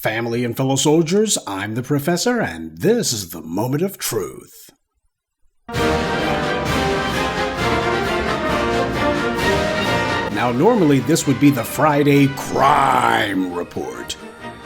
Family and fellow soldiers, I'm the Professor, and this is the Moment of Truth. Now, normally this would be the Friday Crime Report.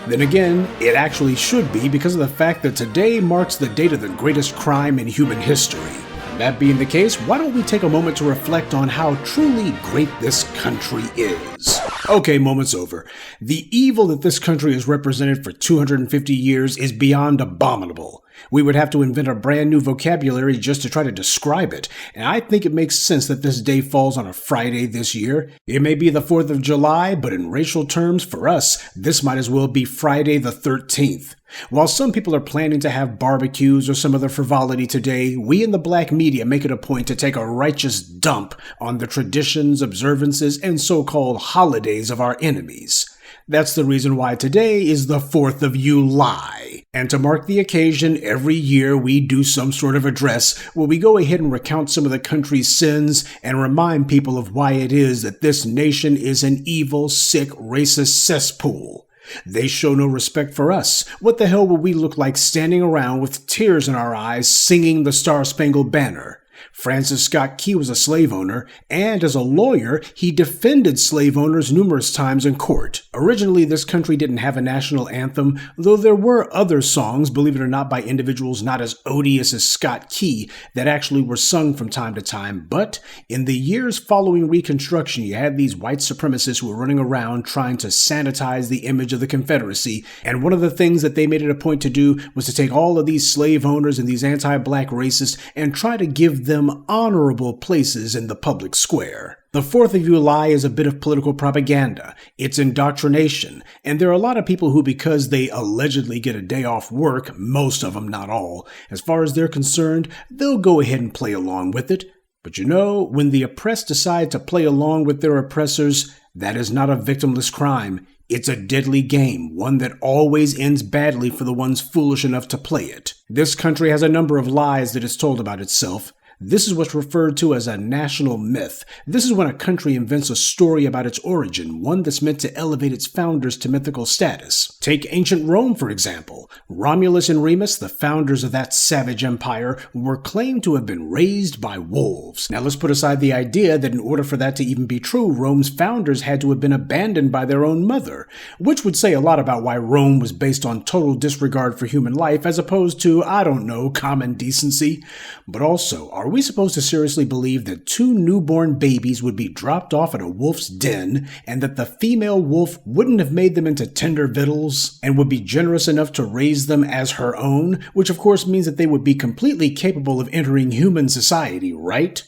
Then again, it actually should be because of the fact that today marks the date of the greatest crime in human history. That being the case, why don't we take a moment to reflect on how truly great this country is? Okay, moment's over. The evil that this country has represented for 250 years is beyond abominable. We would have to invent a brand new vocabulary just to try to describe it, and I think it makes sense that this day falls on a Friday this year. It may be the 4th of July, but in racial terms, for us, this might as well be Friday the 13th. While some people are planning to have barbecues or some other frivolity today, we in the black media make it a point to take a righteous dump on the traditions, observances, and so-called holidays of our enemies. That's the reason why today is the 4th of July. And to mark the occasion, every year we do some sort of address where we go ahead and recount some of the country's sins and remind people of why it is that this nation is an evil, sick, racist cesspool. They show no respect for us. What the hell would we look like standing around with tears in our eyes singing the Star-Spangled Banner? Francis Scott Key was a slave owner, and as a lawyer, he defended slave owners numerous times in court. Originally, this country didn't have a national anthem, though there were other songs, believe it or not, by individuals not as odious as Scott Key, that actually were sung from time to time. But in the years following Reconstruction, you had these white supremacists who were running around trying to sanitize the image of the Confederacy, and one of the things that they made it a point to do was to take all of these slave owners and these anti-black racists and try to give them honorable places in the public square. The 4th of July is a bit of political propaganda. It's indoctrination. And there are a lot of people who, because they allegedly get a day off work, most of them, not all, as far as they're concerned, they'll go ahead and play along with it. But you know, when the oppressed decide to play along with their oppressors, that is not a victimless crime. It's a deadly game, one that always ends badly for the ones foolish enough to play it. This country has a number of lies that it's told about itself. This is what's referred to as a national myth. This is when a country invents a story about its origin, one that's meant to elevate its founders to mythical status. Take ancient Rome, for example. Romulus and Remus, the founders of that savage empire, were claimed to have been raised by wolves. Now let's put aside the idea that in order for that to even be true, Rome's founders had to have been abandoned by their own mother, which would say a lot about why Rome was based on total disregard for human life as opposed to, I don't know, common decency. But also, are we supposed to seriously believe that 2 newborn babies would be dropped off at a wolf's den and that the female wolf wouldn't have made them into tender victuals and would be generous enough to raise them as her own, which of course means that they would be completely capable of entering human society, right?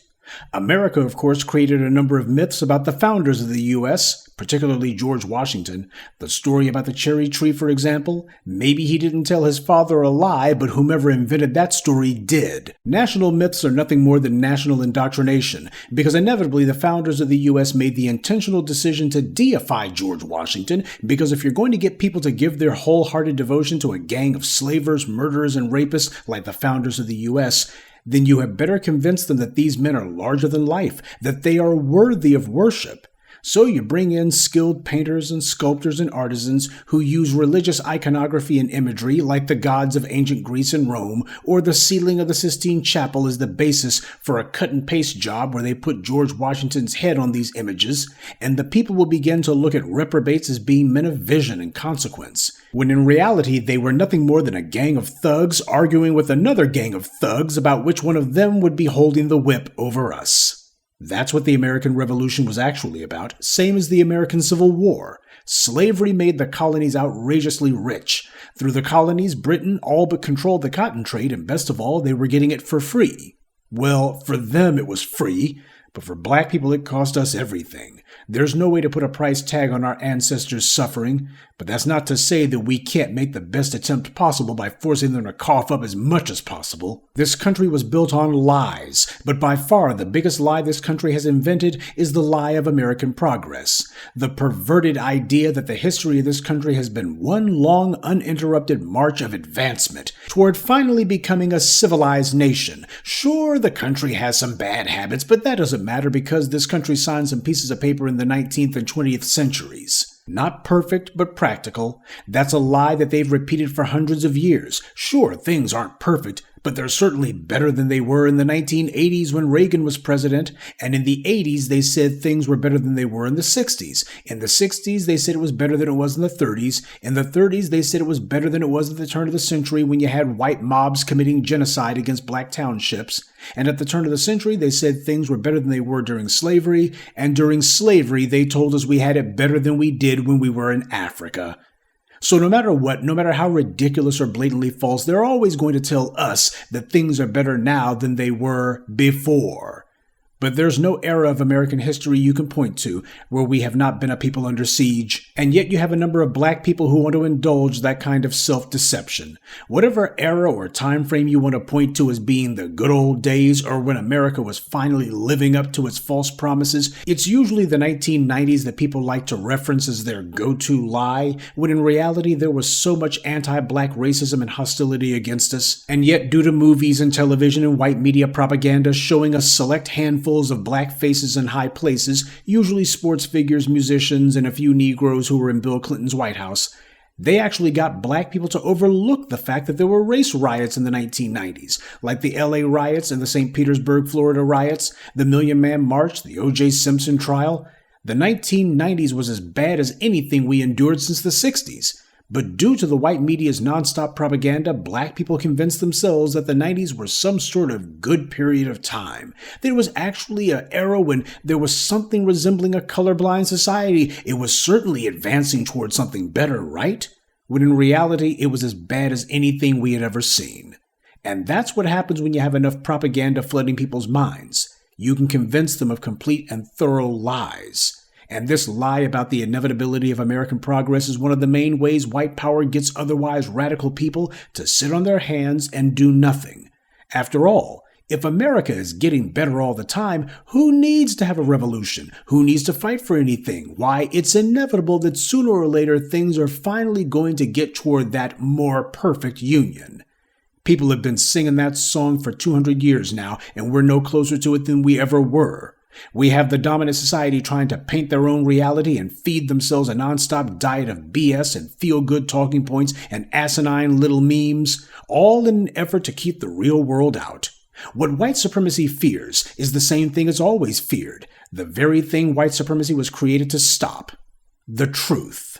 America, of course, created a number of myths about the founders of the U.S., particularly George Washington. The story about the cherry tree, for example. Maybe he didn't tell his father a lie, but whomever invented that story did. National myths are nothing more than national indoctrination, because inevitably the founders of the U.S. made the intentional decision to deify George Washington, because if you're going to get people to give their wholehearted devotion to a gang of slavers, murderers, and rapists like the founders of the U.S., then you had better convince them that these men are larger than life, that they are worthy of worship. So you bring in skilled painters and sculptors and artisans who use religious iconography and imagery like the gods of ancient Greece and Rome, or the ceiling of the Sistine Chapel as the basis for a cut-and-paste job where they put George Washington's head on these images, and the people will begin to look at reprobates as being men of vision and consequence, when in reality they were nothing more than a gang of thugs arguing with another gang of thugs about which one of them would be holding the whip over us. That's what the American Revolution was actually about, same as the American Civil War. Slavery made the colonies outrageously rich. Through the colonies, Britain all but controlled the cotton trade, and best of all, they were getting it for free. Well, for them it was free, but for black people it cost us everything. There's no way to put a price tag on our ancestors' suffering, but that's not to say that we can't make the best attempt possible by forcing them to cough up as much as possible. This country was built on lies, but by far the biggest lie this country has invented is the lie of American progress. The perverted idea that the history of this country has been one long, uninterrupted march of advancement toward finally becoming a civilized nation. Sure, the country has some bad habits, but that doesn't matter because this country signed some pieces of paper in the 19th and 20th centuries. Not perfect, but practical. That's a lie that they've repeated for hundreds of years. Sure, things aren't perfect, but they're certainly better than they were in the 1980s when Reagan was president, and in the 80s they said things were better than they were in the 60s. In the 60s they said it was better than it was in the 30s. In the 30s they said it was better than it was at the turn of the century when you had white mobs committing genocide against black townships. And at the turn of the century they said things were better than they were during slavery, and during slavery they told us we had it better than we did when we were in Africa. So no matter what, no matter how ridiculous or blatantly false, they're always going to tell us that things are better now than they were before. But there's no era of American history you can point to where we have not been a people under siege, and yet you have a number of black people who want to indulge that kind of self-deception. Whatever era or time frame you want to point to as being the good old days or when America was finally living up to its false promises, it's usually the 1990s that people like to reference as their go-to lie, when in reality there was so much anti-black racism and hostility against us. And yet, due to movies and television and white media propaganda showing a select handful of black faces in high places, usually sports figures, musicians, and a few negroes who were in Bill Clinton's White House, they actually got black people to overlook the fact that there were race riots in the 1990s, like the LA riots and the St. Petersburg, Florida riots, the Million Man March, the O.J. Simpson trial. The 1990s was as bad as anything we endured since the 60s. But due to the white media's nonstop propaganda, black people convinced themselves that the 90s were some sort of good period of time. That it was actually an era when there was something resembling a colorblind society. It was certainly advancing towards something better, right? When in reality, it was as bad as anything we had ever seen. And that's what happens when you have enough propaganda flooding people's minds. You can convince them of complete and thorough lies. And this lie about the inevitability of American progress is one of the main ways white power gets otherwise radical people to sit on their hands and do nothing. After all, if America is getting better all the time, who needs to have a revolution? Who needs to fight for anything? Why, it's inevitable that sooner or later things are finally going to get toward that more perfect union. People have been singing that song for 200 years now, and we're no closer to it than we ever were. We have the dominant society trying to paint their own reality and feed themselves a nonstop diet of BS and feel-good talking points and asinine little memes, all in an effort to keep the real world out. What white supremacy fears is the same thing it's always feared, the very thing white supremacy was created to stop: the truth.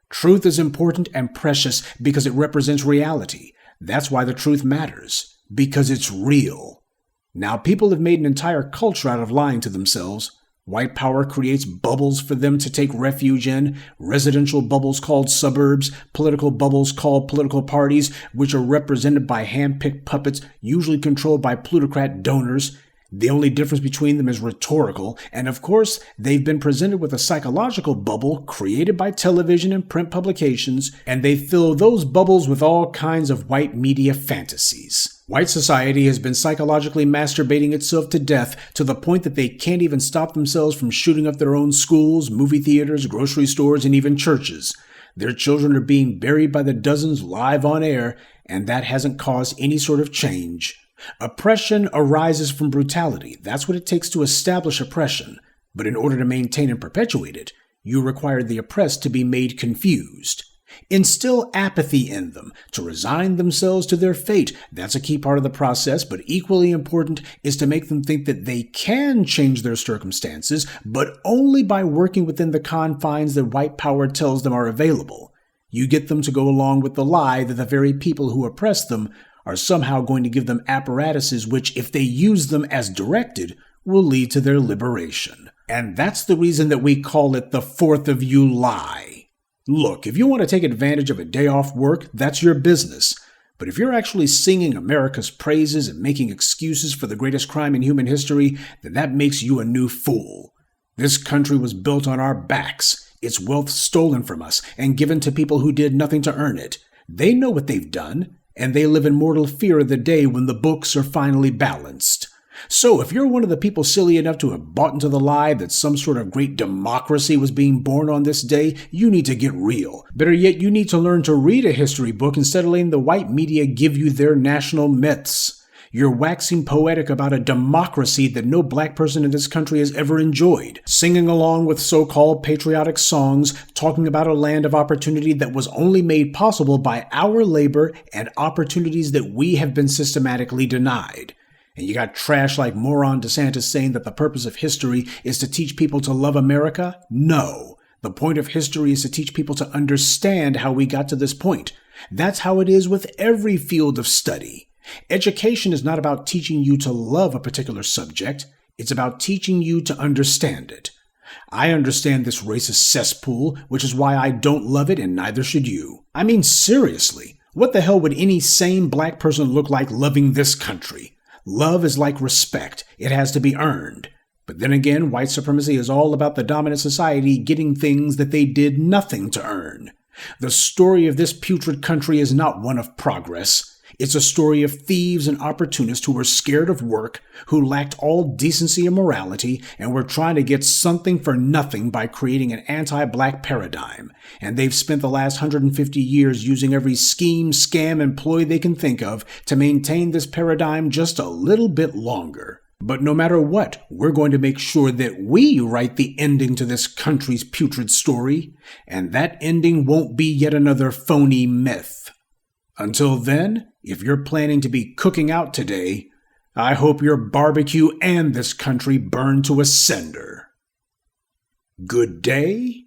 Truth is important and precious because it represents reality. That's why the truth matters, because it's real. Now, people have made an entire culture out of lying to themselves. White power creates bubbles for them to take refuge in, residential bubbles called suburbs, political bubbles called political parties, which are represented by hand-picked puppets, usually controlled by plutocrat donors. The only difference between them is rhetorical, and of course, they've been presented with a psychological bubble created by television and print publications, and they fill those bubbles with all kinds of white media fantasies. White society has been psychologically masturbating itself to death to the point that they can't even stop themselves from shooting up their own schools, movie theaters, grocery stores, and even churches. Their children are being buried by the dozens live on air, and that hasn't caused any sort of change. Oppression arises from brutality. That's what it takes to establish oppression. But in order to maintain and perpetuate it, you require the oppressed to be made confused. Instill apathy in them, to resign themselves to their fate. That's a key part of the process, but equally important is to make them think that they can change their circumstances, but only by working within the confines that white power tells them are available. You get them to go along with the lie that the very people who oppress them are somehow going to give them apparatuses which, if they use them as directed, will lead to their liberation. And that's the reason that we call it the 4th of You lie. Look, if you want to take advantage of a day off work, that's your business. But if you're actually singing America's praises and making excuses for the greatest crime in human history, then that makes you a new fool. This country was built on our backs, its wealth stolen from us and given to people who did nothing to earn it. They know what they've done, and they live in mortal fear of the day when the books are finally balanced. So if you're one of the people silly enough to have bought into the lie that some sort of great democracy was being born on this day, you need to get real. Better yet, you need to learn to read a history book instead of letting the white media give you their national myths. You're waxing poetic about a democracy that no black person in this country has ever enjoyed, singing along with so-called patriotic songs, talking about a land of opportunity that was only made possible by our labor and opportunities that we have been systematically denied. And you got trash like moron DeSantis saying that the purpose of history is to teach people to love America? No. The point of history is to teach people to understand how we got to this point. That's how it is with every field of study. Education is not about teaching you to love a particular subject. It's about teaching you to understand it. I understand this racist cesspool, which is why I don't love it and neither should you. I mean, seriously, what the hell would any sane black person look like loving this country? Love is like respect. It has to be earned. But then again, white supremacy is all about the dominant society getting things that they did nothing to earn. The story of this putrid country is not one of progress. It's a story of thieves and opportunists who were scared of work, who lacked all decency and morality, and were trying to get something for nothing by creating an anti-black paradigm. And they've spent the last 150 years using every scheme, scam, and ploy they can think of to maintain this paradigm just a little bit longer. But no matter what, we're going to make sure that we write the ending to this country's putrid story, and that ending won't be yet another phony myth. Until then, if you're planning to be cooking out today, I hope your barbecue and this country burn to a cinder. Good day,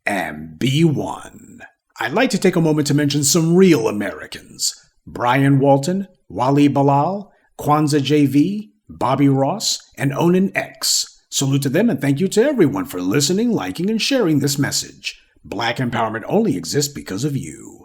and be one. I'd like to take a moment to mention some real Americans. Brian Walton, Wally Bilal, Kwanzaa JV, Bobby Ross, and Onan X. Salute to them and thank you to everyone for listening, liking, and sharing this message. Black empowerment only exists because of you.